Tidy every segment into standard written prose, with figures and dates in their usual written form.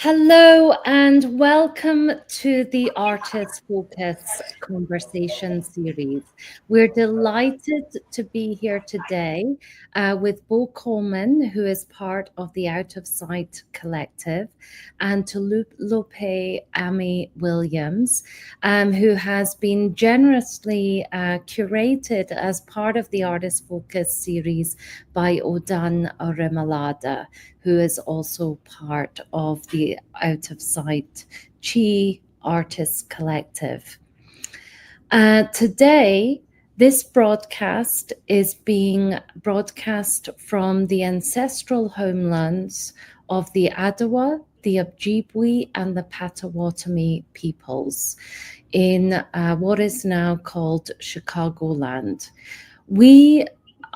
Hello and welcome to the Artist Focus Conversation Series. We're delighted to be here today with Beau Coleman, who is part of the Out of Sight Collective, and Tolulope Ami-williams, who has been generously curated as part of the Artist Focus series by Odun Orimolade, who is also part of the Out of Sight Chi Artists Collective. Today, this broadcast is being broadcast from the ancestral homelands of the Adawa, the Ojibwe, and the Potawatomi peoples in what is now called Chicagoland. We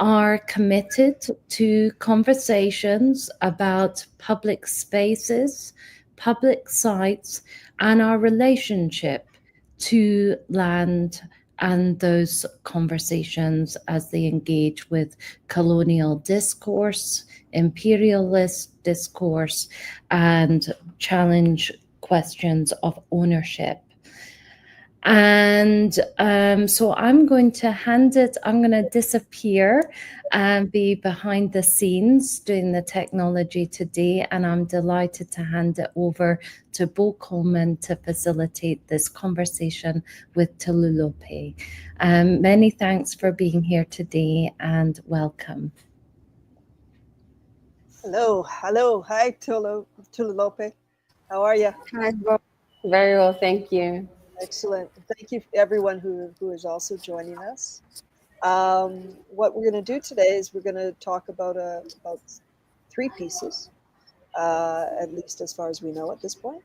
are committed to conversations about public spaces, public sites, and our relationship to land, and those conversations as they engage with colonial discourse, imperialist discourse, and challenge questions of ownership. And so I'm going to disappear and be behind the scenes doing the technology today. And I'm delighted to hand it over to Beau Coleman to facilitate this conversation with Tolulope. Many thanks for being here today and welcome. Hello. Hi, Tolulope. How are you? Hi, Bob. Very well, thank you. Excellent. Thank you, everyone who is also joining us. What we're going to do today is we're going to talk about three pieces, at least as far as we know at this point,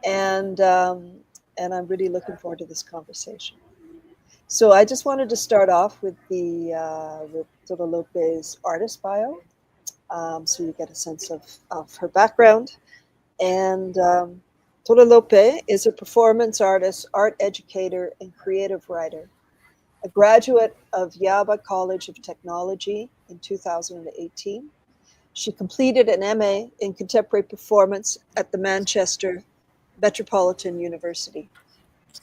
and I'm really looking forward to this conversation. So I just wanted to start off with with Tolulope's artist bio, so you get a sense of her background. And Tolulope is a performance artist, art educator, and creative writer. A graduate of Yaba College of Technology in 2018. She completed an MA in contemporary performance at the Manchester Metropolitan University,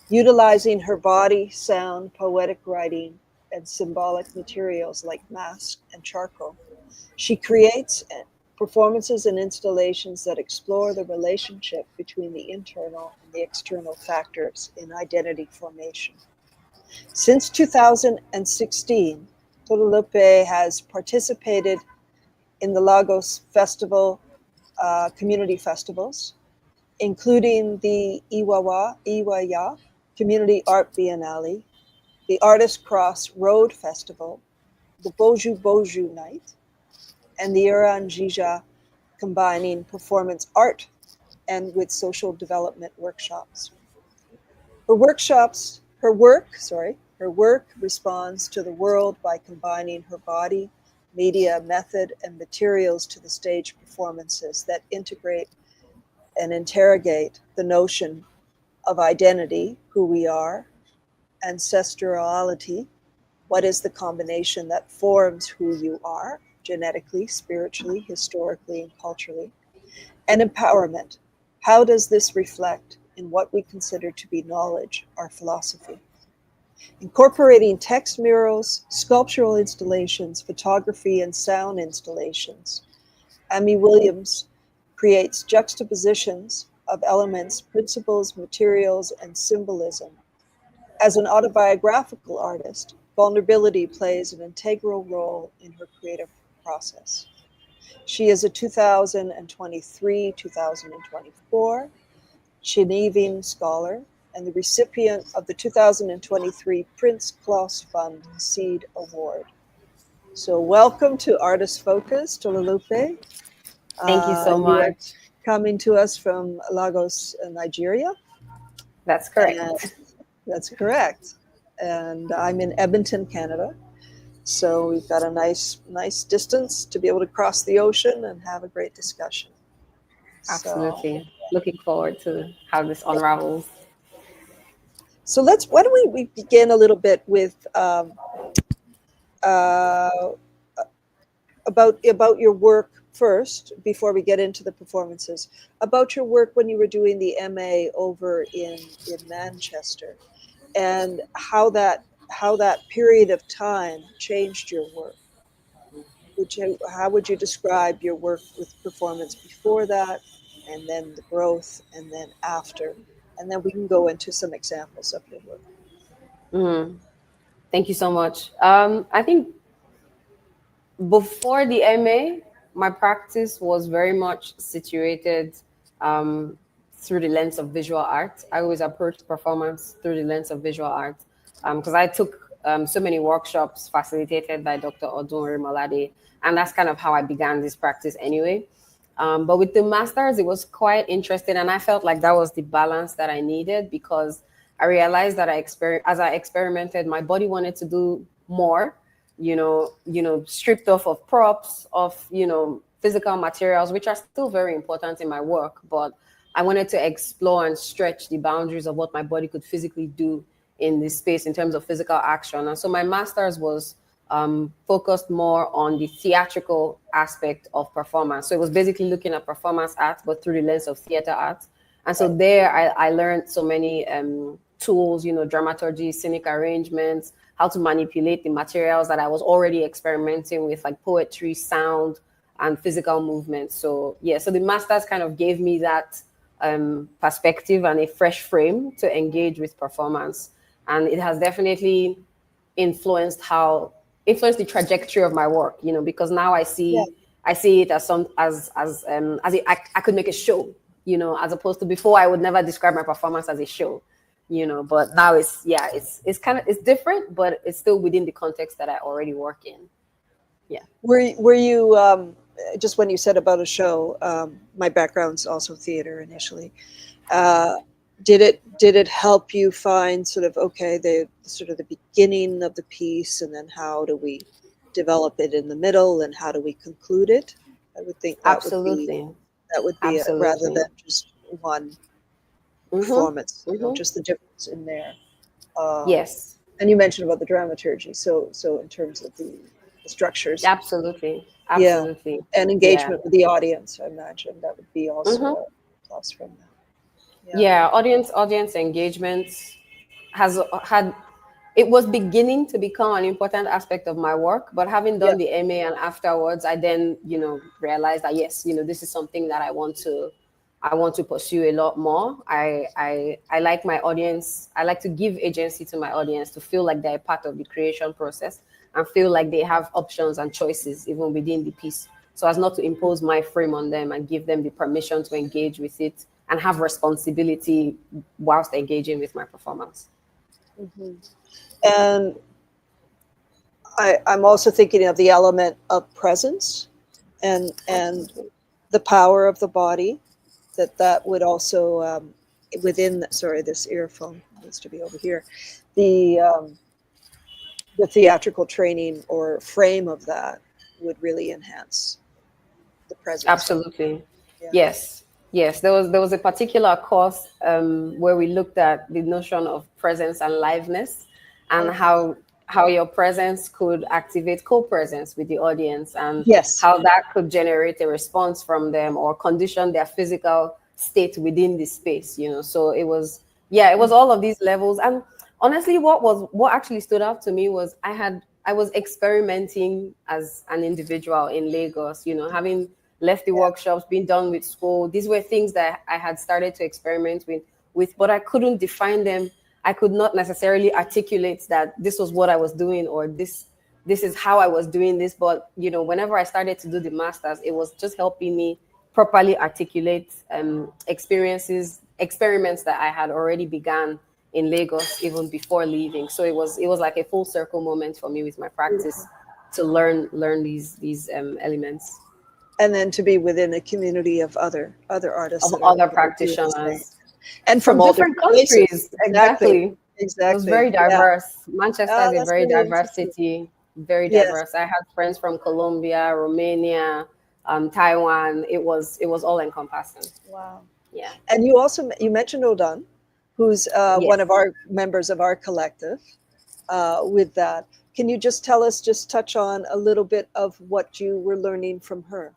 utilizing her body, sound, poetic writing, and symbolic materials like mask and charcoal. She creates performances and installations that explore the relationship between the internal and the external factors in identity formation. Since 2016, Tolulope has participated in the Lagos Festival, community festivals, including the Iwaya Community Art Biennale, the Artist Cross Road Festival, the Boju Boju Night, and the Iranjija, combining performance art and with social development workshops. Her work responds to the world by combining her body, media, method, and materials to the stage performances that integrate and interrogate the notion of identity, who we are, ancestrality, what is the combination that forms who you are, genetically, spiritually, historically, and culturally, and empowerment. How does this reflect in what we consider to be knowledge, our philosophy? Incorporating text murals, sculptural installations, photography, and sound installations, Ami-Williams creates juxtapositions of elements, principles, materials, and symbolism. As an autobiographical artist, vulnerability plays an integral role in her creative process. She is a 2023-2024 Genevin Scholar and the recipient of the 2023 Prince Claus Fund Seed Award. So welcome to Artist Focus, Tolulope. Thank you so much. You are coming to us from Lagos, Nigeria. That's correct. That's correct. And I'm in Edmonton, Canada. So we've got a nice distance to be able to cross the ocean and have a great discussion. Absolutely. So, looking forward to how this unravels. So why don't we begin a little bit with about your work first, before we get into the performances, about your work when you were doing the MA over in Manchester, and how that period of time changed your work. How would you describe your work with performance before that, and then the growth, and then after, and then we can go into some examples of your work. Thank you so much. I think before the MA, my practice was very much situated um, through the lens of visual art. I always approached performance through the lens of visual art because I took so many workshops facilitated by Dr. Odun Orimolade, and that's kind of how I began this practice anyway. But with the masters, it was quite interesting, and I felt like that was the balance that I needed because I realized that as I experimented, my body wanted to do more, stripped off of props, of, physical materials, which are still very important in my work. But I wanted to explore and stretch the boundaries of what my body could physically do in this space in terms of physical action. And so my master's was focused more on the theatrical aspect of performance. So it was basically looking at performance art, but through the lens of theater art. And so there I learned so many tools, dramaturgy, scenic arrangements, how to manipulate the materials that I was already experimenting with, like poetry, sound, and physical movement. So so the masters kind of gave me that perspective and a fresh frame to engage with performance. And it has definitely influenced the trajectory of my work, because now I see it as I could make a show, as opposed to before I would never describe my performance as a show, but now it's different, but it's still within the context that I already work in. Yeah. Were you just when you said about a show, my background's also theater initially. Did it help you find sort of the beginning of the piece, and then how do we develop it in the middle, and how do we conclude it? I would think that would be it, rather than just one performance. Just the difference in there. Yes. And you mentioned about the dramaturgy. So in terms of the structures. Absolutely. Yeah. And engagement with the audience, I imagine that would be also a plus from that. Yeah, audience engagement it was beginning to become an important aspect of my work, but having done the MA and afterwards, I then, realized that yes, this is something that I want to pursue a lot more. I like my audience. I like to give agency to my audience to feel like they're part of the creation process and feel like they have options and choices even within the piece, so as not to impose my frame on them, and give them the permission to engage with it and have responsibility whilst engaging with my performance. And I'm also thinking of the element of presence and the power of the body, that would also within, sorry, this earphone needs to be over here, the theatrical training or frame of that would really enhance the presence. Absolutely. Yes. There was a particular course where we looked at the notion of presence and liveness, and how your presence could activate co-presence with the audience, and how that could generate a response from them or condition their physical state within the space. So it was all of these levels. And honestly, what actually stood out to me was I was experimenting as an individual in Lagos, having left the workshops, being done with school. These were things that I had started to experiment with, but I couldn't define them. I could not necessarily articulate that this was what I was doing, or this is how I was doing this. But, whenever I started to do the masters, it was just helping me properly articulate experiments that I had already begun in Lagos even before leaving. So it was like a full circle moment for me with my practice to learn these elements. And then to be within a community of other artists, of other practitioners, and from all different countries. Exactly. It was very diverse. Manchester is a very really diverse city. Very diverse. I had friends from Colombia, Romania, Taiwan. It was all encompassing. Wow. Yeah. And you mentioned Odun, who's one of our members of our collective. With that, can you just touch on a little bit of what you were learning from her?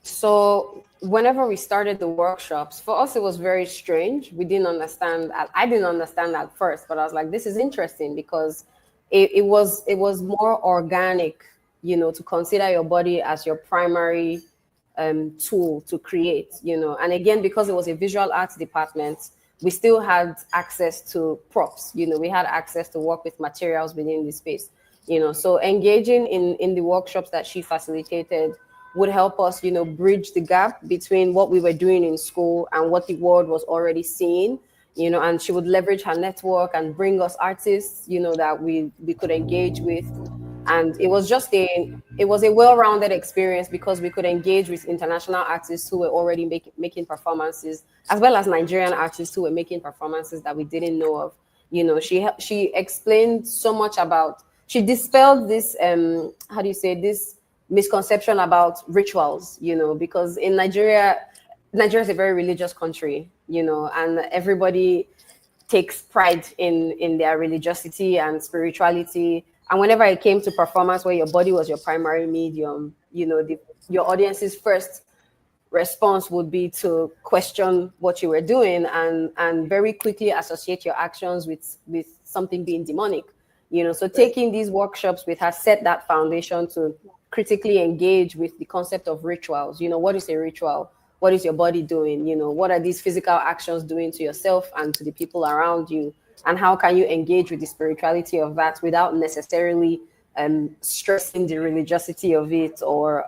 So whenever we started the workshops, for us it was very strange. We didn't understand. I didn't understand at first, but I was like, this is interesting because it was more organic, to consider your body as your primary tool to create, And again, because it was a visual arts department, we still had access to props. We had access to work with materials within the space. So engaging in the workshops that she facilitated would help us, bridge the gap between what we were doing in school and what the world was already seeing, and she would leverage her network and bring us artists, that we could engage with. And it was a well-rounded experience because we could engage with international artists who were already making performances, as well as Nigerian artists who were making performances that we didn't know of. She explained so much about, she dispelled this how do you say, this misconception about rituals, because in Nigeria is a very religious country, and everybody takes pride in their religiosity and spirituality. And whenever it came to performance where your body was your primary medium, your audience's first response would be to question what you were doing and very quickly associate your actions with something being demonic. So taking these workshops with her set that foundation to critically engage with the concept of rituals. What is a ritual? What is your body doing? What are these physical actions doing to yourself and to the people around you? And how can you engage with the spirituality of that without necessarily stressing the religiosity of it, or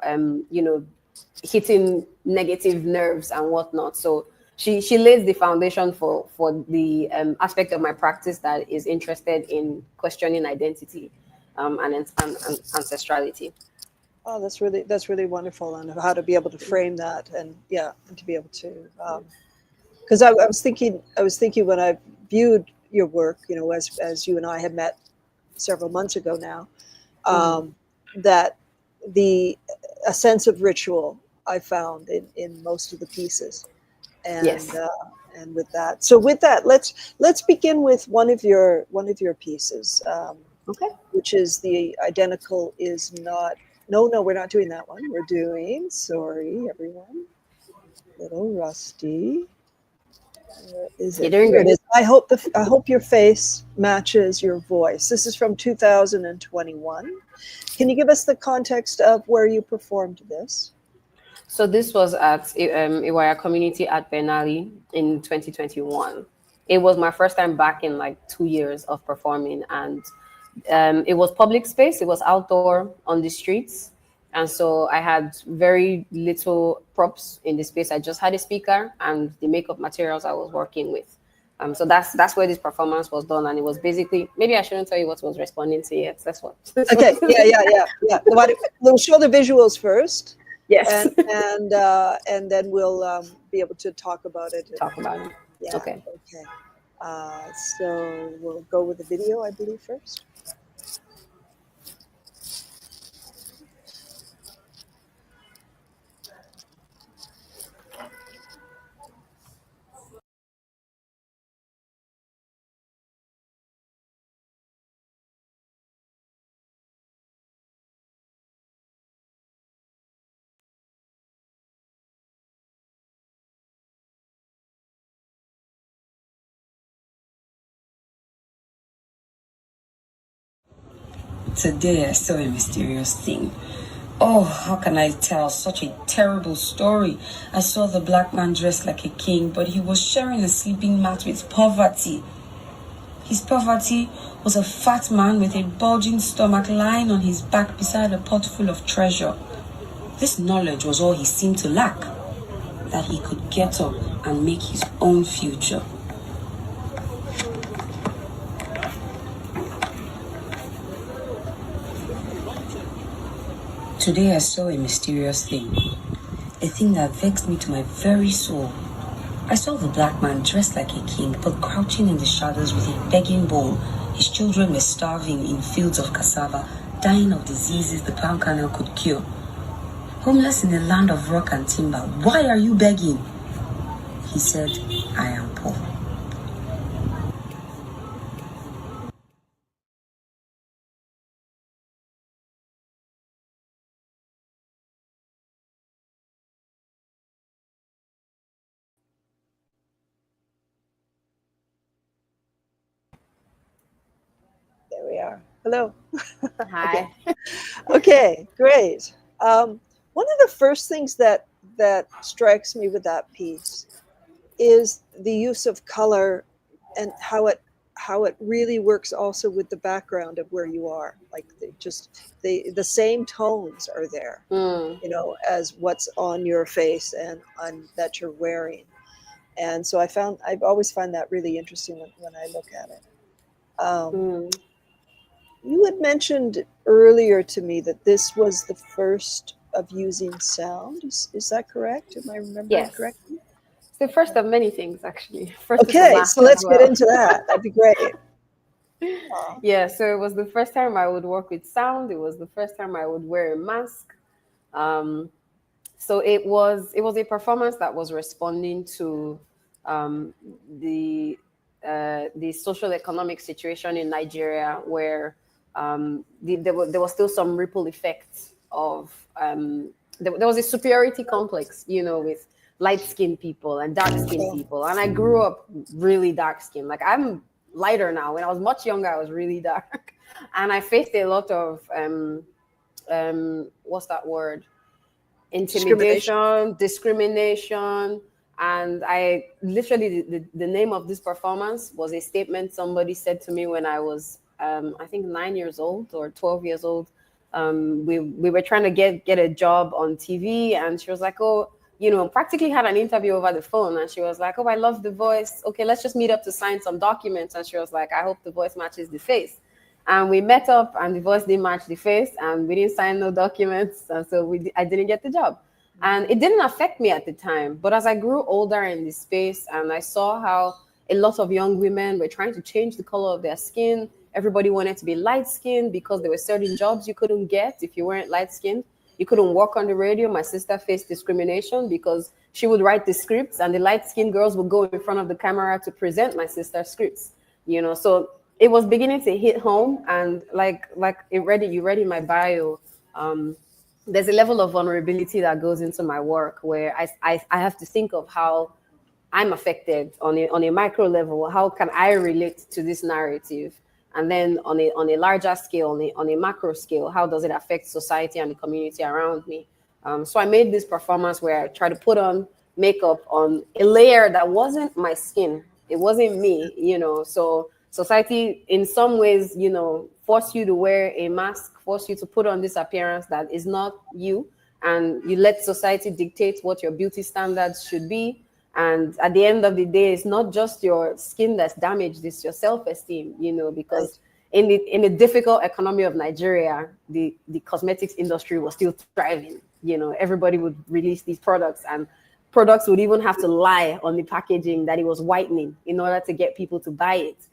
hitting negative nerves and whatnot. So she lays the foundation for the aspect of my practice that is interested in questioning identity and ancestrality. Oh, that's really wonderful, and how to be able to frame that, and yeah, and to be able to, because I was thinking when I viewed your work, as you and I have met several months ago now, that the a sense of ritual I found in most of the pieces, and Yes. with that. So with that, let's begin with one of your pieces, Okay. which is the identical is not. No, we're not doing that one. We're doing. Sorry, everyone. Little rusty. Where is You're it? doing Here it great. is. I hope your face matches your voice. This is from 2021. Can you give us the context of where you performed this? So this was at Iwaya Community at Benali in 2021. It was my first time back in like 2 years of performing, and it was public space. It was outdoor on the streets, and so I had very little props in the space. I just had a speaker and the makeup materials I was working with. So that's where this performance was done, and it was basically, maybe I shouldn't tell you what was responding to yet. That's what. Okay. Yeah. We'll show the visuals first, Yes. and then we'll be able to talk about it. Talk about it. Yeah. Okay. Okay. So we'll go with the video, I believe, first. Today I saw a mysterious thing. Oh, how can I tell such a terrible story? I saw the black man dressed like a king, but he was sharing a sleeping mat with poverty. His poverty was a fat man with a bulging stomach lying on his back beside a pot full of treasure. This knowledge was all he seemed to lack, that he could get up and make his own future. Today I saw a mysterious thing, a thing that vexed me to my very soul. I saw the black man dressed like a king, but crouching in the shadows with a begging bowl. His children were starving in fields of cassava, dying of diseases the Palm Canal could cure. Homeless in a land of rock and timber, why are you begging? He said, I am poor. we are. Hello. Hi. Okay, great. One of the first things that strikes me with that piece is the use of color and how it really works also with the background of where you are. Like the same tones are there, Mm. as what's on your face and on that you're wearing. And so I've always found that really interesting when I look at it. Mm. You had mentioned earlier to me that this was the first of using sound. Is that correct? Am I remembering Yes. correctly? It's the first of many things, actually. First is the Okay, mask so as let's get well. into that. That'd be great. Yeah, so it was the first time I would work with sound. It was the first time I would wear a mask. Um, so it was a performance that was responding to um, the the social economic situation in Nigeria, where there was still some ripple effects of there was a superiority complex, with light skinned people and dark skinned Yeah. people, and I grew up really dark skinned. Like, I'm lighter now. When I was much younger, I was really dark, and I faced a lot of what's that word? Discrimination. Intimidation, discrimination. And I literally, the name of this performance was a statement somebody said to me when I was, I think, 9 years old or 12 years old. We were trying to get a job on TV, and she was like, oh, practically had an interview over the phone. And she was like, oh, I love the voice. Okay, let's just meet up to sign some documents. And she was like, I hope the voice matches the face. And we met up, and the voice didn't match the face, and we didn't sign no documents, and so I didn't get the job. And it didn't affect me at the time, but as I grew older in this space, and I saw how a lot of young women were trying to change the color of their skin, everybody wanted to be light skinned because there were certain jobs you couldn't get if you weren't light skinned. You couldn't work on the radio. My sister faced discrimination because she would write the scripts, and the light skinned girls would go in front of the camera to present my sister's scripts. So it was beginning to hit home, and like you read in my bio, there's a level of vulnerability that goes into my work where I have to think of how I'm affected on a micro level. How can I relate to this narrative? And then on a larger scale, on a macro scale, how does it affect society and the community around me? So I made this performance where I tried to put on makeup on a layer that wasn't my skin. It wasn't me, So society, in some ways, force you to wear a mask, force you to put on this appearance that is not you, and you let society dictate what your beauty standards should be. And at the end of the day, it's not just your skin that's damaged, it's your self-esteem, because in the difficult economy of Nigeria, the cosmetics industry was still thriving. Everybody would release these products, and products would even have to lie on the packaging that it was whitening in order to get people to buy it.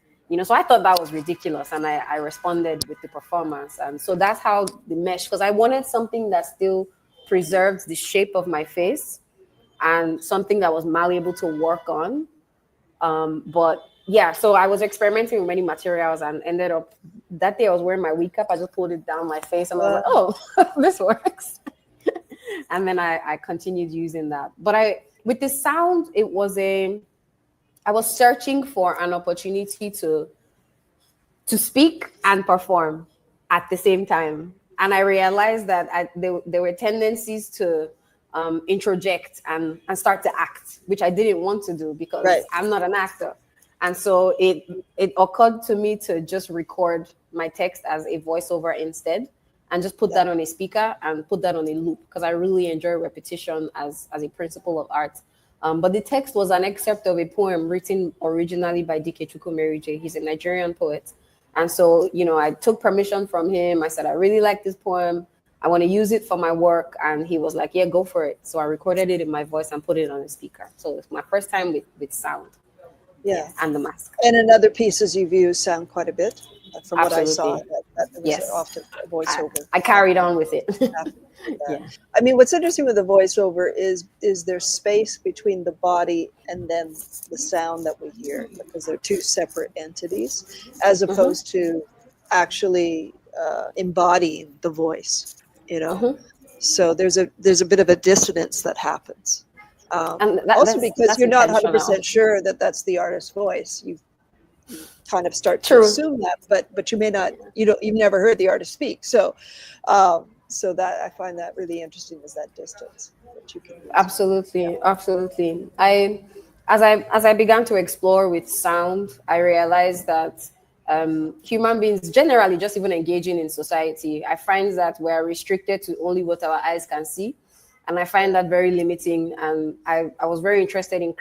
So I thought that was ridiculous, and I responded with the performance. And so that's how the mesh, because I wanted something that still preserved the shape of my face and something that was malleable to work on. But yeah, so I was experimenting with many materials, and ended up that day I was wearing my wig cap. I just pulled it down my face, and I was like, oh, this works. And then I continued using that. But with the sound, I was searching for an opportunity to speak and perform at the same time. And I realized that there were tendencies to introject and start to act, which I didn't want to do because I'm not an actor. And so it occurred to me to just record my text as a voiceover instead, and just put that on a speaker and put that on a loop, because I really enjoy repetition as a principle of art. But the text was an excerpt of a poem written originally by Dike Chukwumerije. He's a Nigerian poet. And so, I took permission from him. I said, I really like this poem. I want to use it for my work. And he was like, yeah, go for it. So I recorded it in my voice and put it on a speaker. So it's my first time with sound. Yeah. And the mask. And in other pieces you've used sound quite a bit. From what I saw, that was often a voiceover. I carried on with it. Yeah. I mean, what's interesting with the voiceover is there's space between the body and then the sound that we hear, because they're two separate entities, as opposed to actually embodying the voice. So there's a bit of a dissonance that happens. And also because you're not 100% sure that that's the artist's voice. kind of start to True. assume that, but you may not, you've never heard the artist speak. So that I find that really interesting, is that distance that you can use. Absolutely, absolutely. As I began to explore with sound, I realized that human beings generally, just even engaging in society, I find that we're restricted to only what our eyes can see, and I find that very limiting. And I was very interested in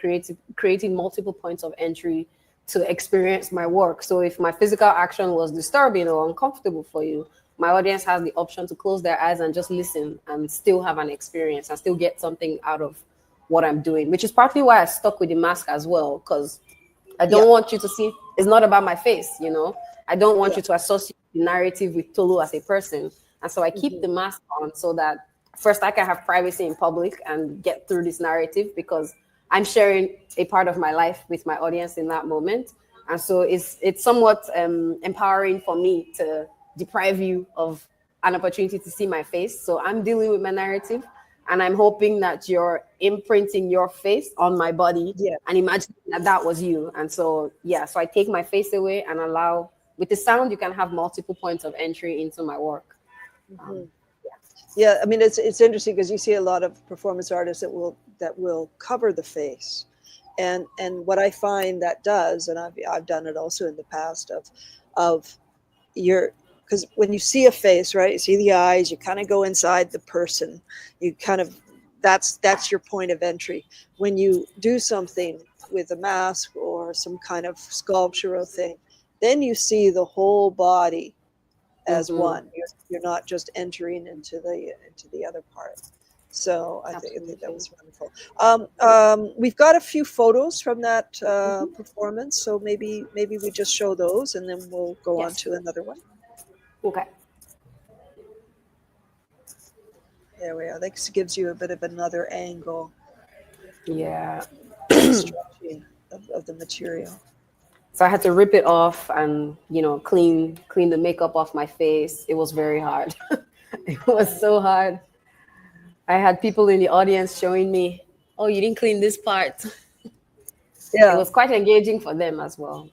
creating multiple points of entry to experience my work. So if my physical action was disturbing or uncomfortable for you, my audience has the option to close their eyes and just listen and still have an experience and still get something out of what I'm doing, which is partly why I stuck with the mask as well, because I don't want you to see, it's not about my face, I don't want you to associate the narrative with Tolu as a person. And so I keep the mask on so that first I can have privacy in public and get through this narrative, because I'm sharing a part of my life with my audience in that moment. And so it's somewhat empowering for me to deprive you of an opportunity to see my face. So I'm dealing with my narrative, and I'm hoping that you're imprinting your face on my body and imagining that was you. And so, so I take my face away and allow, with the sound, you can have multiple points of entry into my work. I mean, it's interesting because you see a lot of performance artists that will cover the face, and what I find that does, and I've done it also in the past, of your, because when you see a face, right, you see the eyes, you kind of go inside the person, you kind of, that's your point of entry. When you do something with a mask or some kind of sculptural thing, then you see the whole body as one. You're not just entering into the other part. So I think that was wonderful. We've got a few photos from that performance, so maybe we just show those, and then we'll go on to another one. Okay. There we are. This gives you a bit of another angle. Yeah. Stretching of the material. So I had to rip it off and, clean the makeup off my face. It was very hard. It was so hard. I had people in the audience showing me, "Oh, you didn't clean this part." Yeah. It was quite engaging for them as well.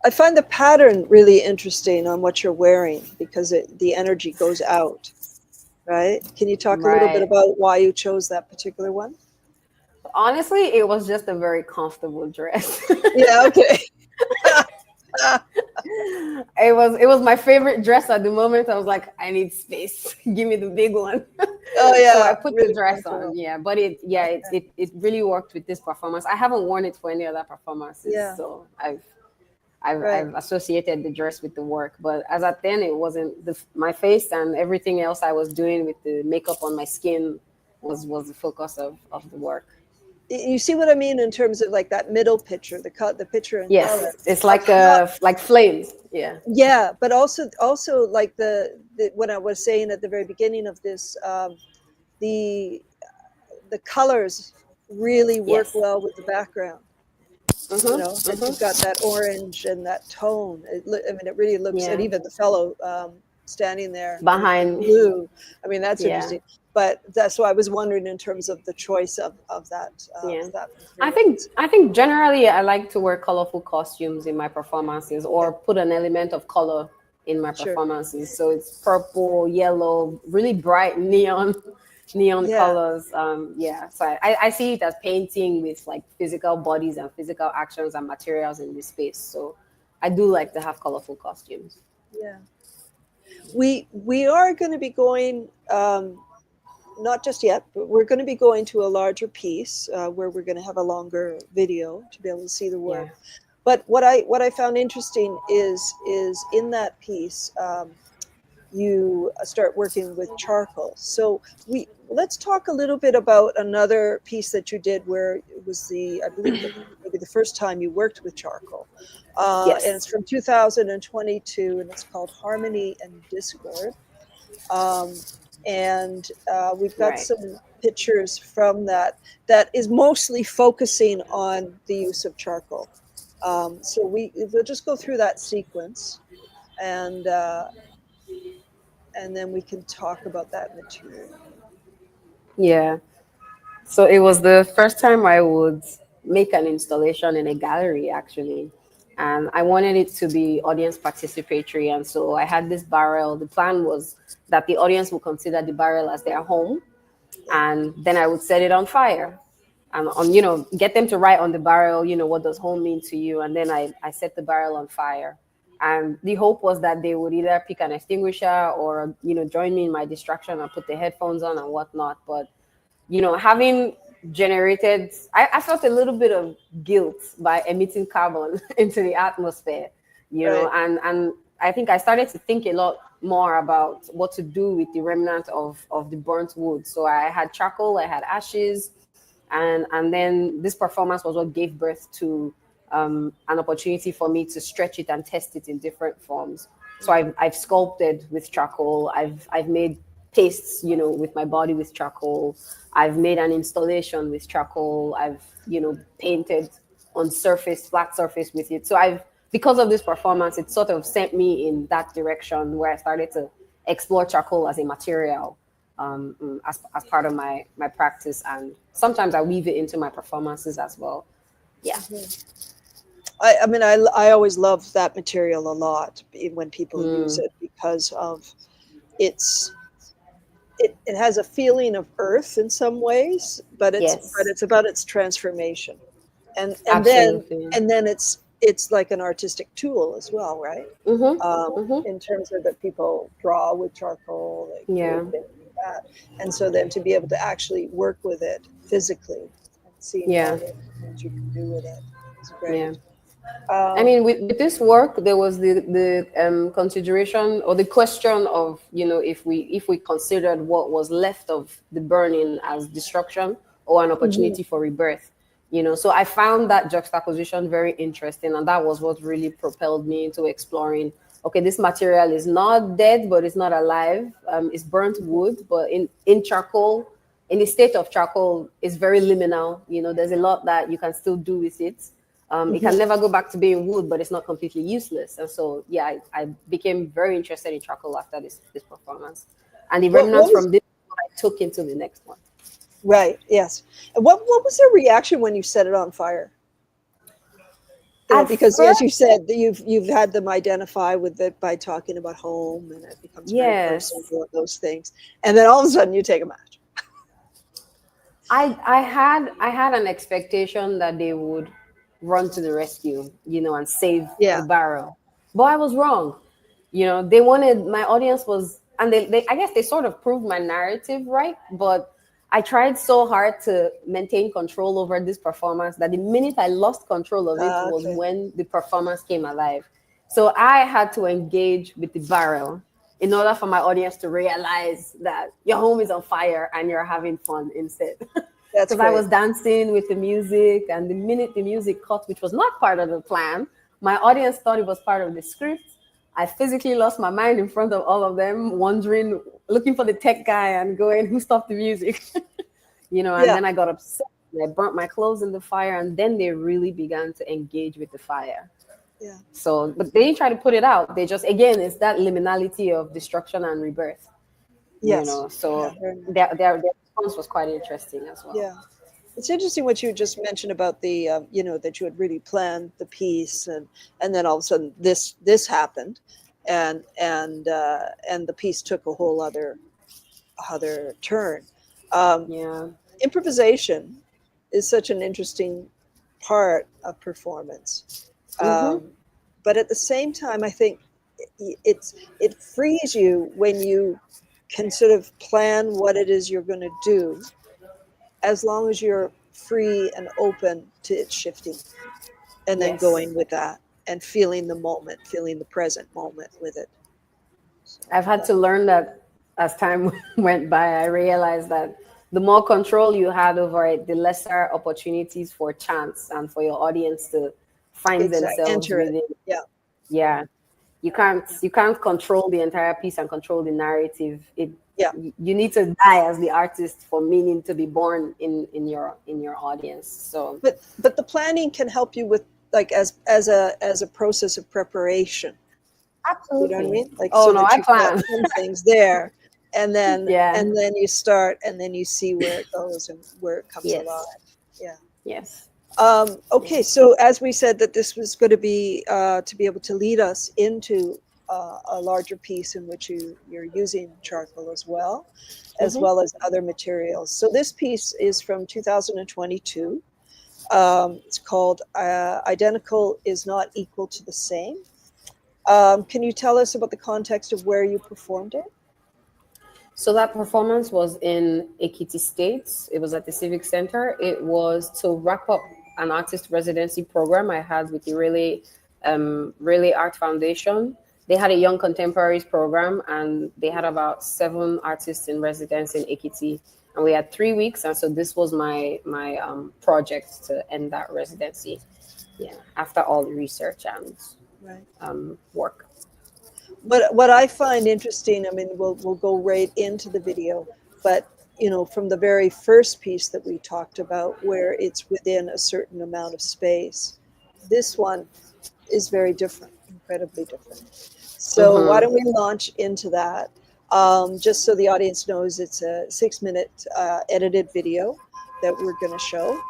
I find the pattern really interesting on what you're wearing, because the energy goes out, right? Can you talk a little bit about why you chose that particular one? Honestly, it was just a very comfortable dress. Yeah, okay. It was my favorite dress at the moment. I was like, I need space. Give me the big one. Oh yeah. So I put really the dress on. Yeah, but it really worked with this performance. I haven't worn it for any other performances. Yeah. So I've associated the dress with the work, but as at then, it wasn't my face, and everything else I was doing with the makeup on my skin was the focus of the work. You see what I mean in terms of like that middle picture, the picture in color. It's like like flames. Yeah, but also like the what I was saying at the very beginning of this, the colors really work well with the background. And you've got that orange and that tone. It really looks, and even the fellow standing there behind blue. I mean, that's interesting. But that's why I was wondering in terms of the choice of that. That I think generally I like to wear colorful costumes in my performances, or put an element of color in my performances. So it's purple, yellow, really bright neon colors. So I see it as painting with like physical bodies and physical actions and materials in this space. So I do like to have colorful costumes. Yeah. We are going to be going, not just yet, but we're going to be going to a larger piece where we're going to have a longer video to be able to see the work. Yeah. But what I found interesting is in that piece, you start working with charcoal. So let's talk a little bit about another piece that you did where it was I believe maybe the first time you worked with charcoal. And it's from 2022, and it's called Harmony and Discord. And we've got some pictures from that is mostly focusing on the use of charcoal. So we'll just go through that sequence, and then we can talk about that material. Yeah. So it was the first time I would make an installation in a gallery, actually. and I wanted it to be audience participatory. And so I had this barrel. The plan was that the audience would consider the barrel as their home, and then I would set it on fire. And get them to write on the barrel, what does home mean to you? And then I set the barrel on fire. And the hope was that they would either pick an extinguisher or, join me in my distraction and put the headphones on and whatnot. But, having generated, I felt a little bit of guilt by emitting carbon into the atmosphere, and I think I started to think a lot more about what to do with the remnant of the burnt wood. So I had charcoal, I had ashes, and then this performance was what gave birth to an opportunity for me to stretch it and test it in different forms. So I've sculpted with charcoal. I've made pastes, with my body with charcoal. I've made an installation with charcoal. I've, painted on flat surface with it. So because of this performance, it sort of sent me in that direction where I started to explore charcoal as a material as part of my practice. And sometimes I weave it into my performances as well. Yeah. I mean, I always love that material a lot when people use it, because of it has a feeling of earth in some ways, but it's about its transformation, and then it's like an artistic tool as well, right? In terms of that people draw with charcoal, like that, and so then to be able to actually work with it physically and see what you can do with it is great. Yeah. I mean, with this work, there was the consideration or the question of, if we considered what was left of the burning as destruction or an opportunity for rebirth, So I found that juxtaposition very interesting, and that was what really propelled me into exploring. Okay, this material is not dead, but it's not alive. It's burnt wood, but in charcoal, in the state of charcoal, it's very liminal. There's a lot that you can still do with it. It can never go back to being wood, but it's not completely useless. And so, I became very interested in charcoal after this performance. And the remnants from this I took into the next one. Right, yes. And what was their reaction when you set it on fire? Because first, as you said, you've had them identify with it by talking about home, and it becomes very personal, those things. And then all of a sudden you take a match. I had an expectation that they would run to the rescue, and save the barrel. But I was wrong. They wanted, my audience was, and they I guess they sort of proved my narrative right, but I tried so hard to maintain control over this performance that the minute I lost control of it was when the performance came alive. So I had to engage with the barrel in order for my audience to realize that your home is on fire and you're having fun instead. Because I was dancing with the music, and the minute the music cut, which was not part of the plan, my audience thought it was part of the script. I physically lost my mind in front of all of them, wondering, looking for the tech guy and going, who stopped the music? And then I got upset. I burnt my clothes in the fire, and then they really began to engage with the fire. Yeah. So, but they didn't try to put it out. They just, again, it's that liminality of destruction and rebirth. Yes. So their response was quite interesting as well. Yeah. It's interesting what you just mentioned about the, that you had really planned the piece, and then all of a sudden this happened, and the piece took a whole other turn. Improvisation is such an interesting part of performance, but at the same time, I think it frees you when you can sort of plan what it is you're going to do, as long as you're free and open to it shifting, and then going with that and feeling the moment, feeling the present moment with it. So I've had to learn that as time went by. I realized that the more control you had over it, the lesser opportunities for chance and for your audience to find themselves within it. Yeah. You can't control the entire piece and control the narrative. You need to die as the artist for meaning to be born in your audience. So, but the planning can help you with, like, as a process of preparation. Absolutely. You know what I mean? Like, I plan some things there, and then you start, and then you see where it goes and where it comes alive. Yeah. Yes. Okay, so as we said that this was going to be able to lead us into a larger piece in which you're using charcoal as well as other materials. So this piece is from 2022. It's called Identical is Not Equal to the Same. Can you tell us about the context of where you performed it? So that performance was in Ekiti State. It was at the Civic Center. It was to wrap up an artist residency program I had with the Really Art Foundation. They had a young contemporaries program, and they had about 7 artists in residence in Ekiti. And we had 3 weeks, and so this was my project to end that residency. Yeah, after all the research and work. But what I find interesting, I mean, we'll go right into the video, but from the very first piece that we talked about, where it's within a certain amount of space, this one is very different, incredibly different. So why don't we launch into that? Just so the audience knows, it's a 6-minute edited video that we're going to show,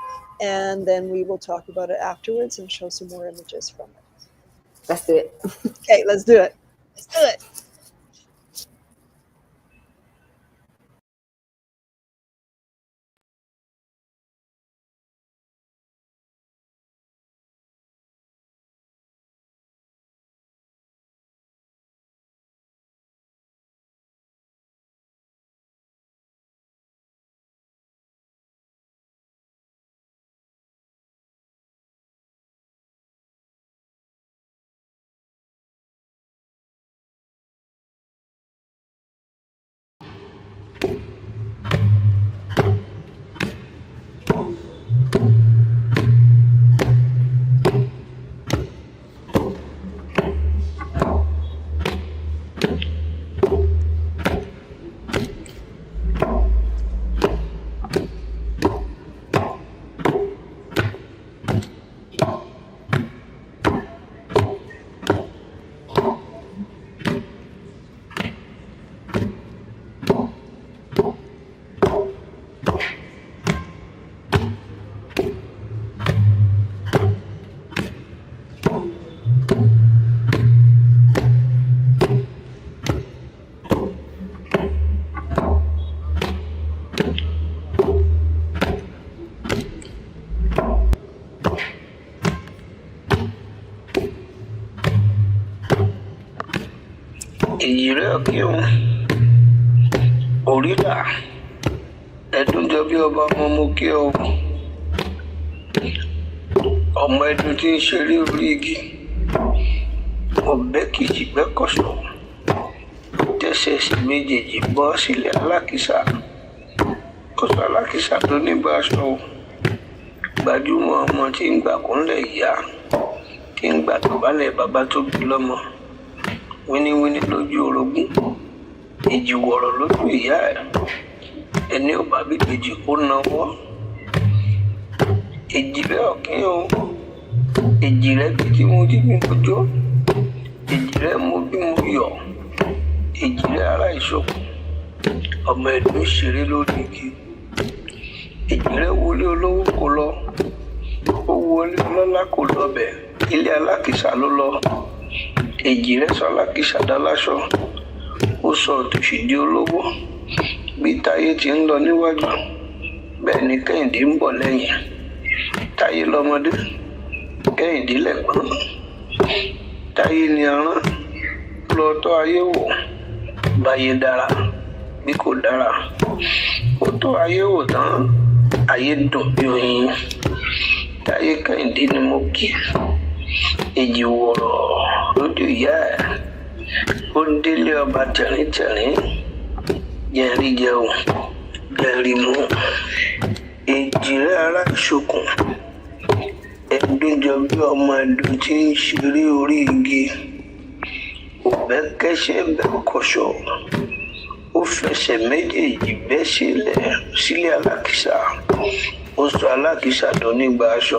and then we will talk about it afterwards and show some more images from it. Let's do it. Okay, let's do it. Let's do it. Ìjìrẹ́ òrìlà ẹ̀dúnjọ bí ọba ọmọ mo kí ọ ọmọ ẹdun tí ń ṣeré orí igi ọbẹ̀ kìjì gbẹ́kọ̀sọ̀ tẹ̀sẹ̀ sí méjèèjì bọ́ sílẹ̀ alákìsà kọ̀sọ̀ alákìsà tó ní bá aṣọ gbajúmọ̀ ọmọ tí ń gbà kúnlẹ̀ ìyá tí ń gbà tọ̀bálẹ̀ bàbá tó bí lọ́mọ wíníwíní lójú orogún èjì wọ̀rọ̀ lójú ìyá ẹ̀ ẹni ò bá bí kejì kó nawọ́ èjìrẹ́ ọ̀kín o èjìrẹ́ bí tí mo jí mi lójó èjìrẹ́ mo bí mo yọ̀ èjìrẹ́ ara ìṣòkùn ọmọ ẹ̀dùn ṣeré lórí igi èjìrẹ́ wọlé olówó kò lọ ó wọlé ọlọ́lá kò lọ bẹ̀ ilé alákìsà ló lọ èjìrẹ́ sọ alákìsà dá láṣọ ó sọ òtòṣì di olówó bí táyé ti ń lọ níwájú bẹ́ẹ̀ ni kẹ́hìndé ń bọ̀ lẹ́yìn táyé lọ́mọdé kẹ́hìndé lẹ́gbọ́n táyé ni aràn lọ tọ́ ayé wò báyé dára bí kò dára ó tọ́ ayé wò tán ayé dùn bí oyin táyé kẹ́hìndé ni mo kí èjì wọ̀rọ̀ lójú ìyá ẹ̀ ó ń délé ọba tẹ̀ríntẹ̀rín jẹ́rí jẹun jẹ́rí mú èjìrẹ́ ara ìṣokùn ẹ̀dúnjọ bí ọmọ ẹ̀dùn tí ń ṣeré orí igi òbẹ́ kẹ́sẹ́ bẹ́ kọ̀ṣọ́ ó fẹsẹ̀ méjèèjì bẹ́ sílẹ̀ alákìsà ó sọ alákìsà tó nígbà aṣọ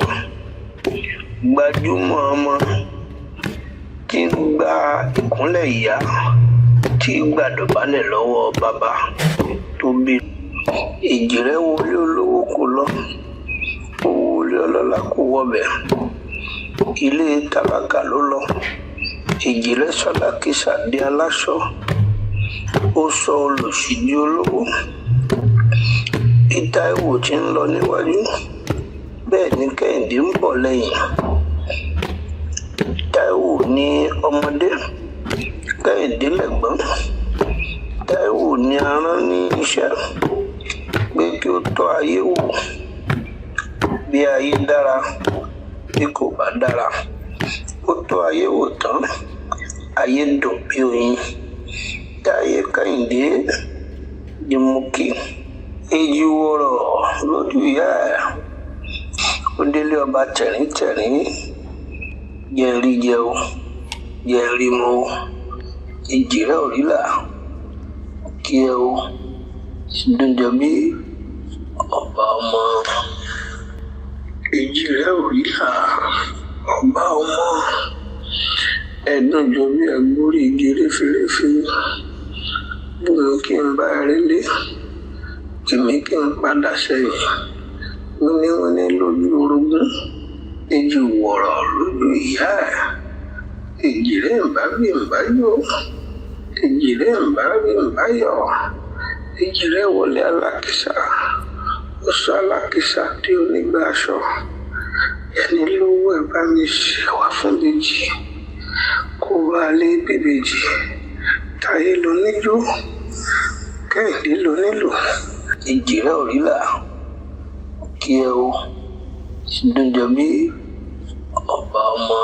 gbajúmọ̀ ọmọ tí ń gba ìkúnlẹ̀ ìyá tí gbàdọ̀bálẹ̀ lọ́wọ́ bàbá tó bí èjìrẹ́ wọlé olówó kò lọ ó wọlé wọlé ọlọ́lá kò wọbẹ̀ ilé tálákà ló lọ ìjìnlẹ̀ sọlákísà di aláṣọ ó sọ olòṣì di olówó bí Táíwò ti ń lọ níwájú bẹ́ẹ̀ ni Kẹ́hìndé ń bọ̀ lẹ́yìn. Táíwò ní ọmọdé Kẹ́hìndé lẹ̀gbọ́n. Táíwò ní arán ní iṣẹ́ pé kí ó tọ́ ayé wò bí ayé dára bí kò bá dára. Ó tọ́ ayé wò tán ayé dùn bí oyin. Táyé Kẹ́hìndé di mú kí èjì wọ̀rọ̀ lójú ìyá ẹ̀. Ó délé ọba tẹ̀ríntẹ̀rín jẹ́rí jẹ́ o jẹ́rí mu o ìjìrẹ́ òrìlà kí ẹ o dúnjọ bí ọba ọmọ ìjìrẹ́ òrìlà ọba ọmọ ẹ̀dùnjọ bí ẹgbórí igi référéfé bùnú kí n bá rélé tèmi kí n padà sẹ́yìn wíníwíní lójú orogún èjì wọ̀rọ̀ lójú ìyá ẹ̀ èjìrẹ́ ìbábí ìbáyọ̀ èjìrẹ́ ìbábí ìbáyọ̀ èjìrẹ́ wọlé alákìsà ó sọ alákìsà tí onígbà aṣọ ẹni lówó ẹ̀ bá mi ṣẹ̀wá fún bèjì kó bá lé bèbèjì Táyé ló níjó Kẹ́hìndé ló nílò ìjìrẹ́ òrìlà kí ẹ o dúnjọ bí ọba ọmọ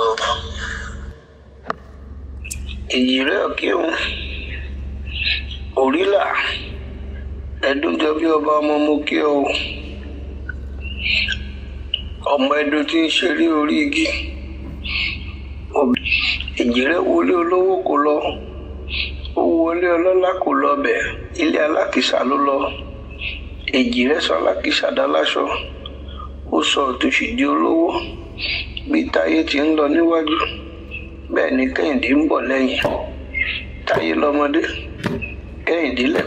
ìjìrẹ́ òkèwọ̀n òrìlà ẹdúnjọ bí ọba ọmọ mo kí ẹ o ọmọ ẹdun tí ń ṣeré orí igi ìjìrẹ́ wọlé olówó kò lọ ó wọlé ọlọ́lá kò lọ bẹ̀ ilé alákìsà ló lọ èjìrẹ́ sọ alákìsà dáláṣọ ó sọ òtòṣì di olówó bí Táyé ti ń lọ níwájú bẹ́ẹ̀ ni Kẹ́hìndé ń bọ̀ lẹ́yìn. Táyé lọmọdé Kẹ́hìndé lẹ̀.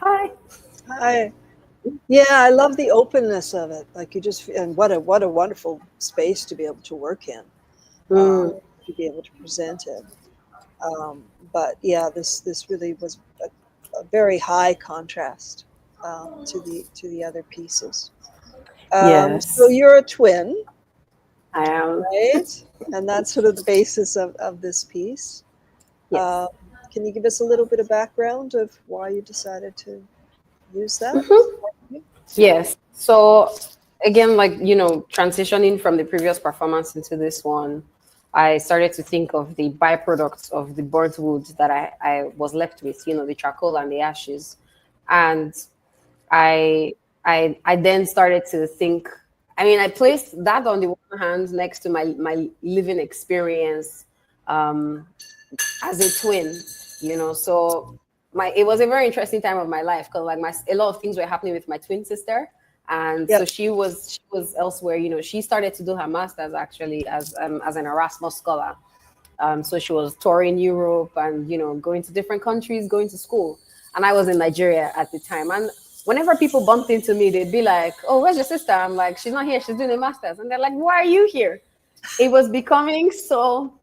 Hi. Hi. Yeah, I love the openness of it. Like you just, and what a wonderful space to be able to work in, to be able to present it. But yeah, this really was a very high contrast to the other pieces. Yes. So you're a twin, I am. right? And that's sort of the basis of this piece. Yes. Can you give us a little bit of background of why you decided to use that? Yes. So again, like, transitioning from the previous performance into this one, I started to think of the byproducts of the burnt wood that I was left with, the charcoal and the ashes. And I then started to think, I placed that on the one hand next to my living experience as a twin, so it was a very interesting time of my life because a lot of things were happening with my twin sister. And so she was elsewhere, she started to do her master's actually as an Erasmus scholar. So she was touring Europe and, going to different countries, going to school. And I was in Nigeria at the time. And whenever people bumped into me, they'd be like, "Oh, where's your sister?" I'm like, "She's not here. She's doing a master's." And they're like, "Why are you here?" It was becoming so,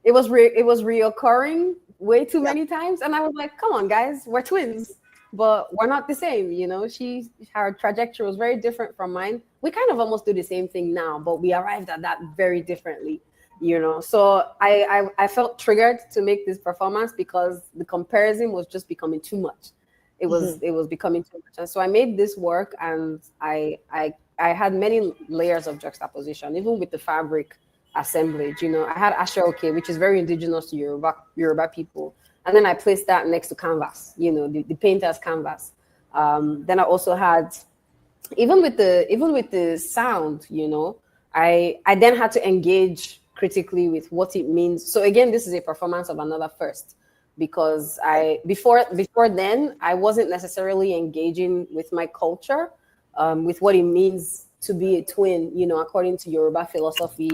it was reoccurring way too many times. And I was like, "Come on, guys, we're twins, but we're not the same." Her trajectory was very different from mine. We kind of almost do the same thing now, but we arrived at that very differently. So I felt triggered to make this performance because the comparison was just becoming too much. it was becoming too much. And so I made this work, and I had many layers of juxtaposition, even with the fabric assemblage. I had ashoke, which is very indigenous to Yoruba people, and then I placed that next to canvas, the painter's canvas. Then I also had, even with the sound, I then had to engage critically with what it means. So again, this is a performance of another first, because before then I wasn't necessarily engaging with my culture, with what it means to be a twin, according to Yoruba philosophy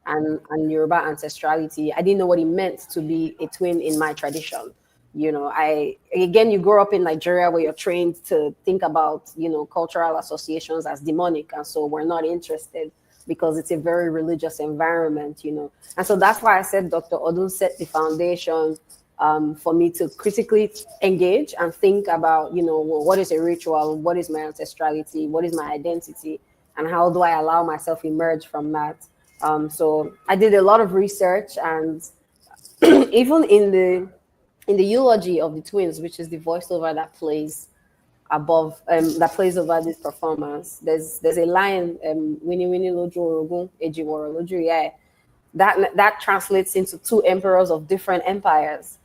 and Yoruba ancestrality. I didn't know what it meant to be a twin in my tradition. You grow up in Nigeria, where you're trained to think about, cultural associations as demonic. And so we're not interested, because it's a very religious environment, And so that's why I said Dr. Odun set the foundation for me to critically engage and think about, what is a ritual? What is my ancestrality? What is my identity? And how do I allow myself emerge from that? So I did a lot of research, and even in the eulogy of the twins, which is the voiceover that plays above, that plays over this performance, there's a line, Winnie Winnie Loju Orogun, Ejiworo Loju, yeah, that translates into two emperors of different empires.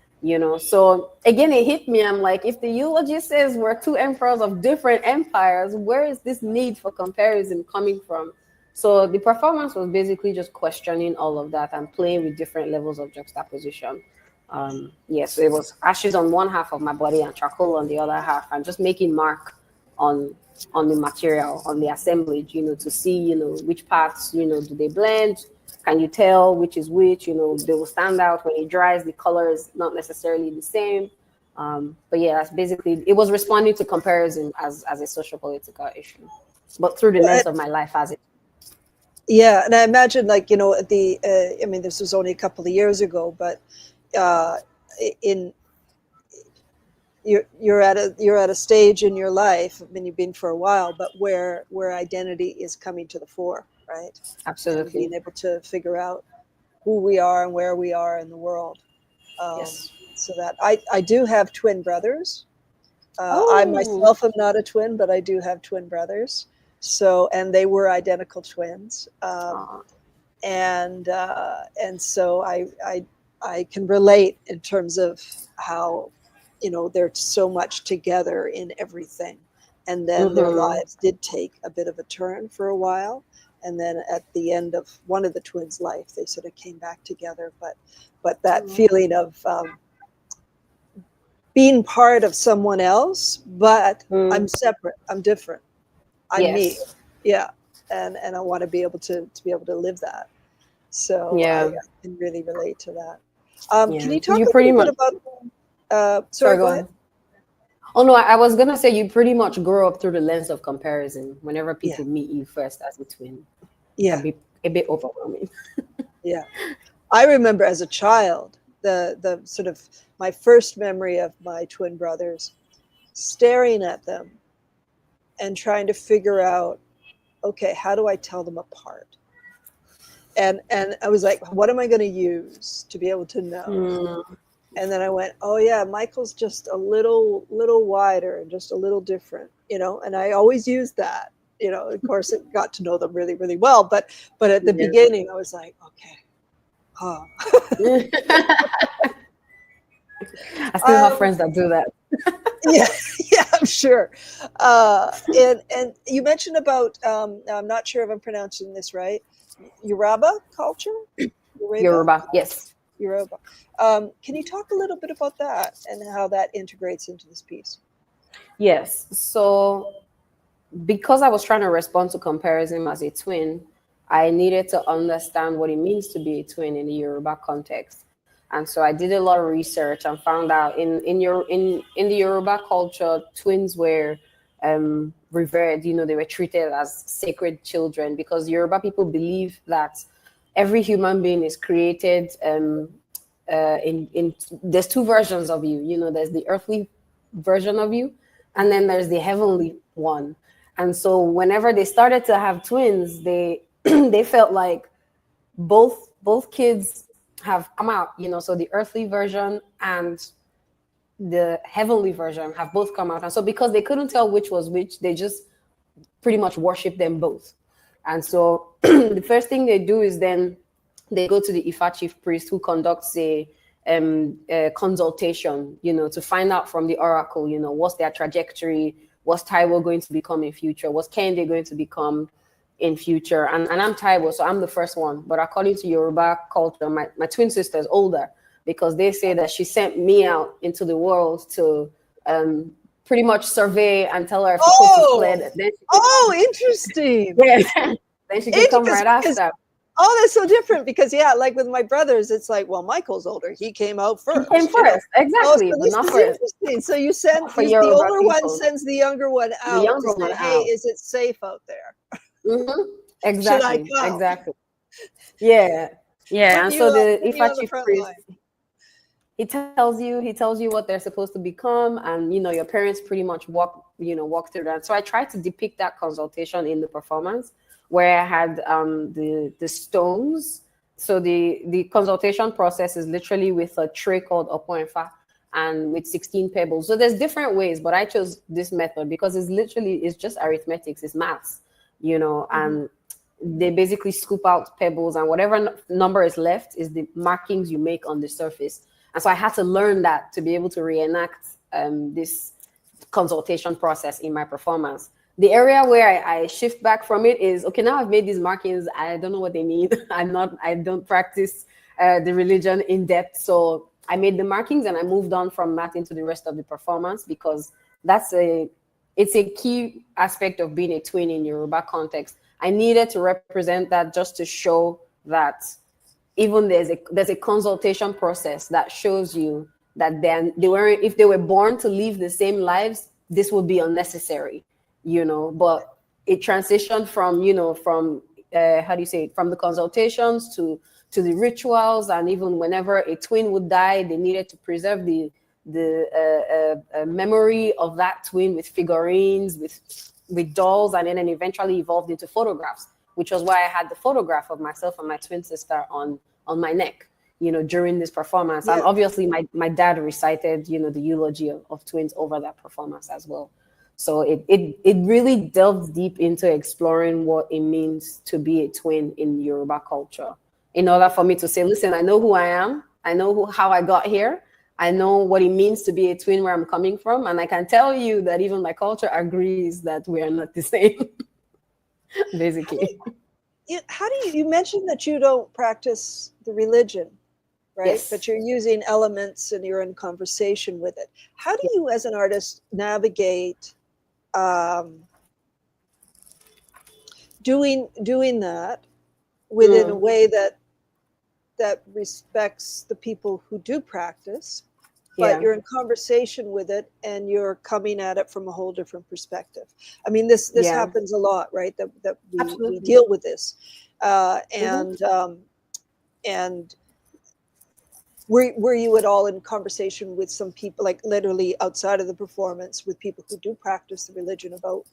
So again, it hit me. I'm like, if the eulogy says we're two emperors of different empires, where is this need for comparison coming from? So the performance was basically just questioning all of that and playing with different levels of juxtaposition. So it was ashes on one half of my body and charcoal on the other half, and just making mark on the material, on the assemblage, to see, which parts, do they blend? Can you tell which is which? They will stand out when it dries. The color is not necessarily the same. But yeah, that's basically, it was responding to comparison as a social-political issue, but through the lens of my life as it. Yeah, and I imagine, this was only a couple of years ago, but you're at a stage in your life. I mean, you've been for a while, but where identity is coming to the fore, right? Absolutely. And being able to figure out who we are and where we are in the world. Yes. So that I do have twin brothers. I myself am not a twin, but I do have twin brothers. So, and they were identical twins. And so I can relate in terms of how, they're so much together in everything. And then their lives did take a bit of a turn for a while. And then at the end of one of the twins' life, they sort of came back together. But that feeling of being part of someone else, but I'm separate, I'm different, I'm me. Yeah. And I want to be able to live that. So I can really relate to that. Can you talk a little bit about? Sorry, go ahead. Oh no, I was gonna say you pretty much grow up through the lens of comparison. Whenever people meet you first as a twin, it can be a bit overwhelming. Yeah, I remember as a child the sort of my first memory of my twin brothers, staring at them and trying to figure out, okay, how do I tell them apart? And I was like, what am I going to use to be able to know? And then I went, oh yeah, Michael's just a little wider and just a little different, and I always used that, of course it got to know them really, really well. But at the beginning I was like, okay. I still have friends that do that. yeah, I'm sure. And you mentioned about, I'm not sure if I'm pronouncing this right, Yoruba culture? Yoruba, yes. Yoruba. Can you talk a little bit about that and how that integrates into this piece? Yes. So because I was trying to respond to comparison as a twin, I needed to understand what it means to be a twin in the Yoruba context. And so I did a lot of research and found out in the Yoruba culture, twins were revered. They were treated as sacred children, because Yoruba people believe that every human being is created there's two versions of you. There's the earthly version of you, and then there's the heavenly one. And so whenever they started to have twins, they they felt like both kids have come out, so the earthly version and the heavenly version have both come out. And so because they couldn't tell which was which, they just pretty much worship them both. And so the first thing they do is then they go to the Ifa chief priest, who conducts a consultation, to find out from the oracle, what's their trajectory, what's Taiwo going to become in future, what's Kende going to become in future. And I'm Taiwo, so I'm the first one. But according to Yoruba culture, my twin sister is older, because they say that she sent me out into the world to pretty much survey and tell her if she's supposed to fled. Then interesting. Yeah. Then she can come right after. Oh, that's so different, because like with my brothers, it's like, well, Michael's older. He came out first. He came first, exactly, but not first. Interesting. So you send the older one sends the younger one out. The younger one hey, is it safe out there? Mm-hmm. Exactly. Should I come? Exactly. Yeah. And so the Ifa chief priest, he tells you what they're supposed to become, and your parents pretty much walk through that. So I tried to depict that consultation in the performance, where I had the stones. So the consultation process is literally with a tray called Opoenfa and with 16 pebbles. So there's different ways, but I chose this method because it's just arithmetics, it's maths, and they basically scoop out pebbles, and whatever number is left is the markings you make on the surface. And so I had to learn that to be able to reenact this consultation process in my performance. The area where I shift back from it is, okay, now I've made these markings. I don't know what they mean. I don't practice the religion in depth. So I made the markings and I moved on from that into the rest of the performance, because it's a key aspect of being a twin in Yoruba context. I needed to represent that, just to show that even there's a consultation process that shows you that then if they were born to live the same lives, this would be unnecessary. But it transitioned from from the consultations to the rituals, and even whenever a twin would die, they needed to preserve the memory of that twin with figurines, with dolls, and then eventually evolved into photographs, which was why I had the photograph of myself and my twin sister on my neck, during this performance. Yeah. And obviously my dad recited, the eulogy of twins over that performance as well. So it really delves deep into exploring what it means to be a twin in Yoruba culture, in order for me to say, listen, I know who I am. I know how I got here. I know what it means to be a twin, where I'm coming from. And I can tell you that even my culture agrees that we are not the same, basically. How do you mentioned that you don't practice the religion, right? Yes. But you're using elements and you're in conversation with it. How do you, as an artist, navigate doing that within a way that respects the people who do practice, but you're in conversation with it and you're coming at it from a whole different perspective? I mean, this happens a lot, right? That we deal with this, and were you at all in conversation with some people, like literally outside of the performance, with people who do practice the religion, about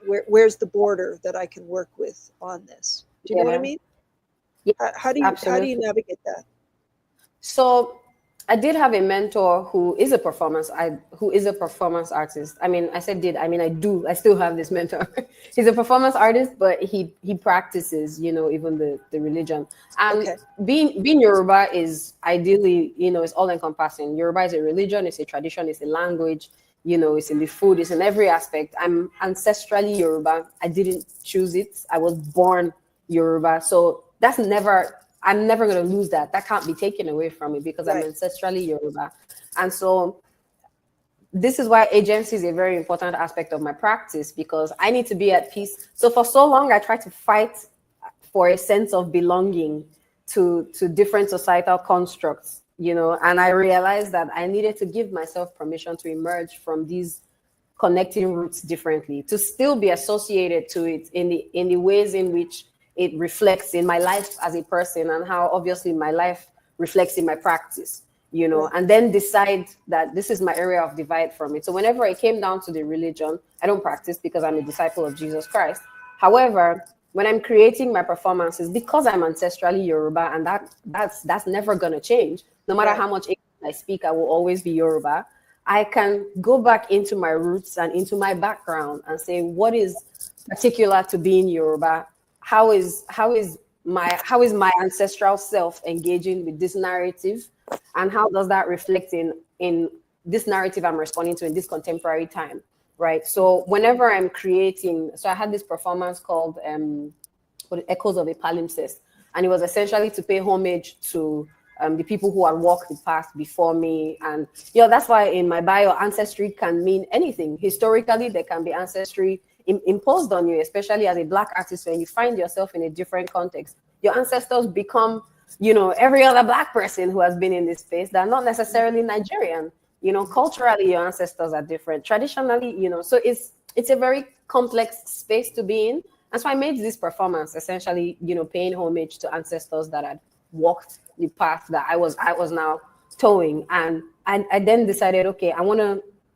where's the border that I can work with on this? Do you know what I mean? Yeah, how do you navigate that? So I did have a mentor who is a performance artist. I mean, I said did. I mean, I do. I still have this mentor. He's a performance artist, but he practices, even the religion. And being Yoruba is ideally, it's all encompassing. Yoruba is a religion, it's a tradition, it's a language. It's in the food, it's in every aspect. I'm ancestrally Yoruba. I didn't choose it. I was born Yoruba. So I'm never going to lose that. That can't be taken away from me, because I'm ancestrally Yoruba. And so this is why agency is a very important aspect of my practice, because I need to be at peace. So for so long, I tried to fight for a sense of belonging to different societal constructs, and I realized that I needed to give myself permission to emerge from these connecting roots differently, to still be associated to it in the ways in which it reflects in my life as a person, and how obviously my life reflects in my practice, and then decide that this is my area of divide from it. So whenever it came down to the religion, I don't practice because I'm a disciple of Jesus Christ. However, when I'm creating my performances, because I'm ancestrally Yoruba, and that's never going to change, no matter how much I speak, I will always be Yoruba. I can go back into my roots and into my background and say, what is particular to being Yoruba? How is my ancestral self engaging with this narrative, and how does that reflect in this narrative I'm responding to in this contemporary time, right? So whenever I'm creating, so I had this performance called Echoes of a Palimpsest, and it was essentially to pay homage to the people who had walked the path before me. And that's why in my bio, ancestry can mean anything. Historically, there can be ancestry imposed on you, especially as a Black artist. When you find yourself in a different context, your ancestors become, every other Black person who has been in this space. They're not necessarily Nigerian. Culturally, your ancestors are different. Traditionally, so it's a very complex space to be in. That's why I made this performance essentially, paying homage to ancestors that had walked the path that I was now towing. And I then decided, okay,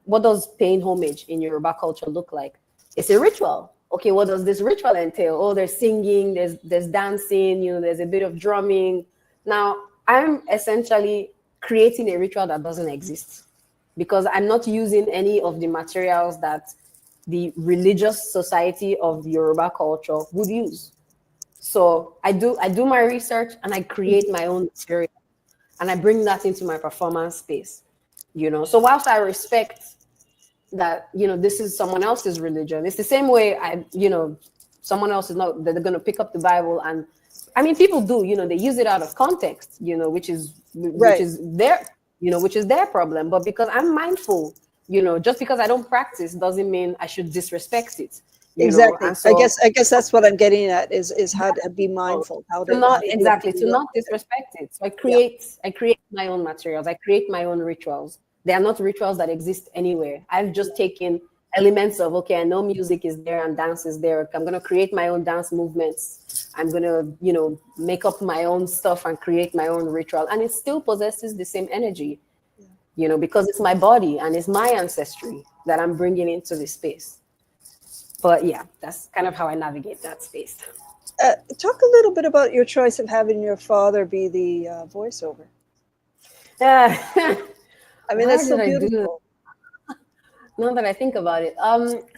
what does paying homage in Yoruba culture look like? It's a ritual. Okay, what does this ritual entail? Oh, there's singing, there's dancing, there's a bit of drumming. Now, I'm essentially creating a ritual that doesn't exist, because I'm not using any of the materials that the religious society of Yoruba culture would use. So I do my research and I create my own material and I bring that into my performance space. So whilst I respect that, this is someone else's religion, it's the same way someone else is not, they're going to pick up the Bible, and I mean, people do, they use it out of context, which is their problem. But because I'm mindful, just because I don't practice doesn't mean I should disrespect it. Exactly. So, I guess that's what I'm getting at is how to be mindful, to not disrespect it. So I create my own materials. I create my own rituals. They are not rituals that exist anywhere. I've just taken elements of, okay, I know music is there and dance is there. I'm going to create my own dance movements. I'm going to, make up my own stuff and create my own ritual. And it still possesses the same energy, because it's my body and it's my ancestry that I'm bringing into this space. But yeah, that's kind of how I navigate that space. Talk a little bit about your choice of having your father be the voiceover. I mean, that's so beautiful. Now that I think about it,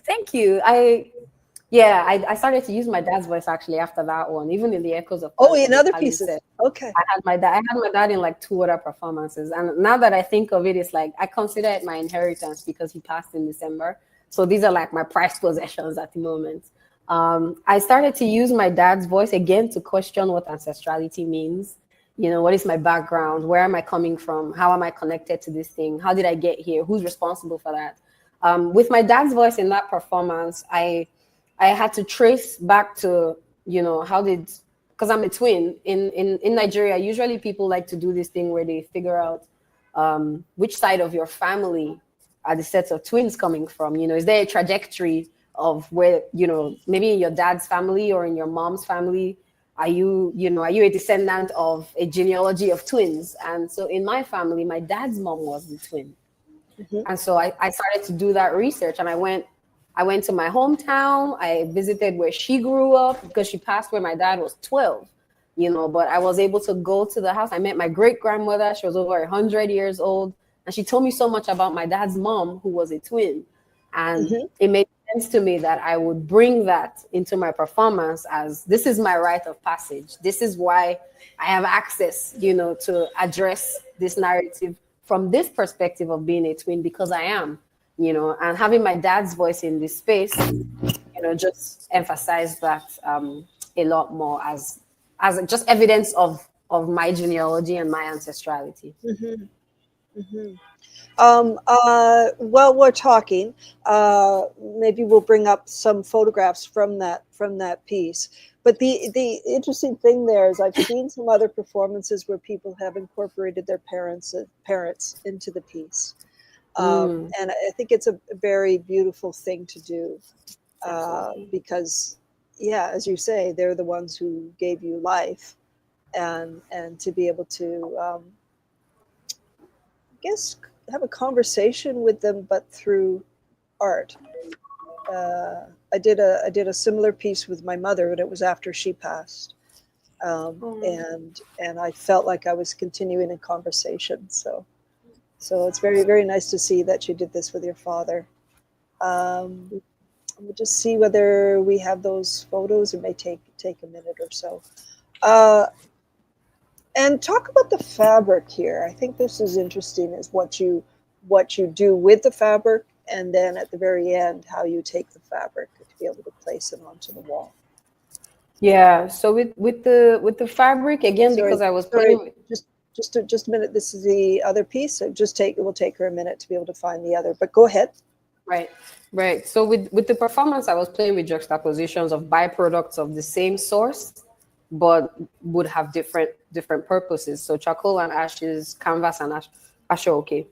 thank you. I started to use my dad's voice actually after that one, even in the Echoes of. Oh, in other pieces. Okay. I had my dad in like 2 other performances, and now that I think of it, it's like I consider it my inheritance because he passed in December. So these are like my prized possessions at the moment. I started to use my dad's voice again to question what ancestrality means. What is my background? Where am I coming from? How am I connected to this thing? How did I get here? Who's responsible for that? With my dad's voice in that performance, I had to trace back to, because I'm a twin. In Nigeria, usually people like to do this thing where they figure out which side of your family are the sets of twins coming from. Is there a trajectory of where, maybe in your dad's family or in your mom's family, are you a descendant of a genealogy of twins? And so in my family, my dad's mom was the twin. Mm-hmm. And so I started to do that research, and I went to my hometown. I visited where she grew up because she passed when my dad was 12, but I was able to go to the house. I met my great grandmother. She was over 100 years old. And she told me so much about my dad's mom, who was a twin. And mm-hmm. It made sense to me that I would bring that into my performance as this is my rite of passage. This is why I have access, to address this narrative from this perspective of being a twin, because I am, and having my dad's voice in this space, just emphasized that a lot more as just evidence of my genealogy and my ancestrality. Mm-hmm. Mm-hmm. While we're talking, maybe we'll bring up some photographs from that piece. But the interesting thing there is I've seen some other performances where people have incorporated their parents into the piece, and I think it's a very beautiful thing to do, because, as you say, they're the ones who gave you life, and to be able to have a conversation with them, but through art. I did a similar piece with my mother, but it was after she passed, and I felt like I was continuing a conversation. So So it's very, very nice to see that you did this with your father. We'll just see whether we have those photos. It may take a minute or so. And talk about the fabric here. I think this is interesting, is what you do with the fabric, and then at the very end, how you take the fabric to be able to place it onto the wall. Yeah. So with the fabric again, because I was playing with, just a minute. This is the other piece. So it will take her a minute to be able to find the other. But go ahead. Right. So with the performance, I was playing with juxtapositions of byproducts of the same source, but would have different purposes. So charcoal and ashes, canvas and ashoke.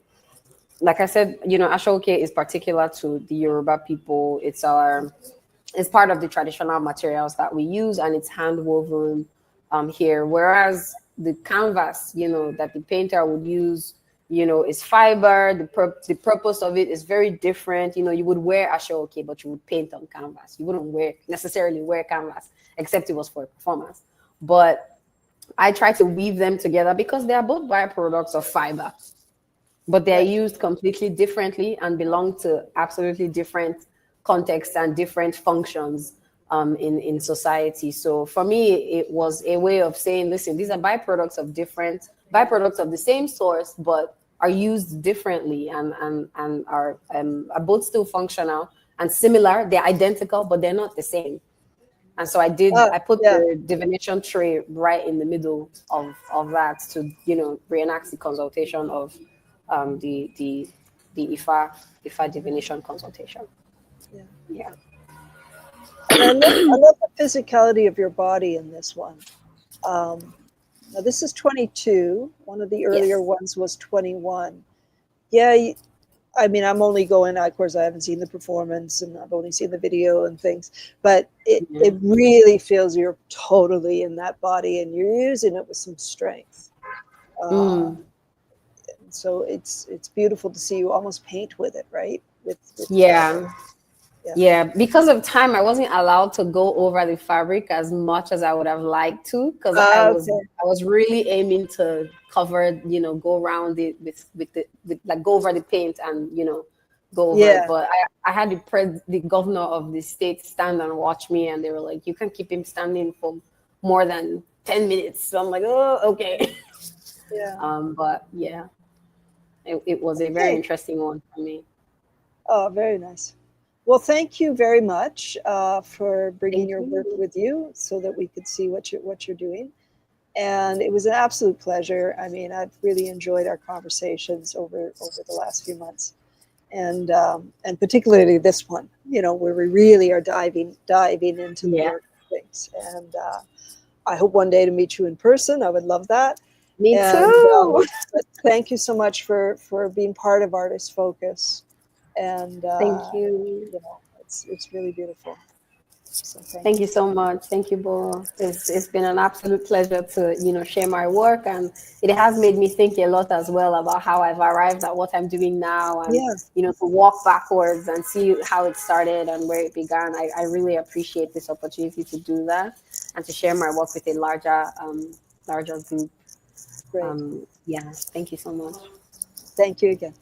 Like I said, ashoke is particular to the Yoruba people. It's part of the traditional materials that we use, and it's hand woven here. Whereas the canvas, that the painter would use, is fiber. The purpose of it is very different. You would wear ashoke, but you would paint on canvas. You wouldn't necessarily wear canvas, except it was for a performance. But I try to weave them together because they are both byproducts of fiber, but they're used completely differently and belong to absolutely different contexts and different functions in society. So for me, it was a way of saying, listen, these are byproducts of the same source, but are used differently and are both still functional and similar. They're identical, but they're not the same. And so I put the divination tray right in the middle of that to, reenact the consultation of the Ifa divination consultation. Yeah. And I love the physicality of your body in this one. Now this is 22. One of the earlier ones was 21. Yeah, I mean, I'm only going, of course, I haven't seen the performance and I've only seen the video and things, but it really feels you're totally in that body and you're using it with some strength. So it's beautiful to see you almost paint with it, right? Yeah, because of time, I wasn't allowed to go over the fabric as much as I would have liked to, because I was really aiming to cover, go around it with like go over the paint and go over it. But I had the governor of the state stand and watch me, and they were like, "You can keep him standing for more than 10 minutes." So I'm like, "Oh, okay." But yeah, it was a very interesting one for me. Oh, very nice. Well, thank you very much for bringing your work with you so that we could see what you're doing. And it was an absolute pleasure. I mean, I've really enjoyed our conversations over the last few months, and particularly this one, where we really are diving into the work of things. And I hope one day to meet you in person. I would love that. Me too. Thank you so much for being part of Artist Focus. And thank you. It's really beautiful. So thank you so much. Thank you, Beau. It's been an absolute pleasure to share my work, and it has made me think a lot as well about how I've arrived at what I'm doing now, and to walk backwards and see how it started and where it began. I really appreciate this opportunity to do that and to share my work with a larger group. Great. Thank you so much. Thank you again.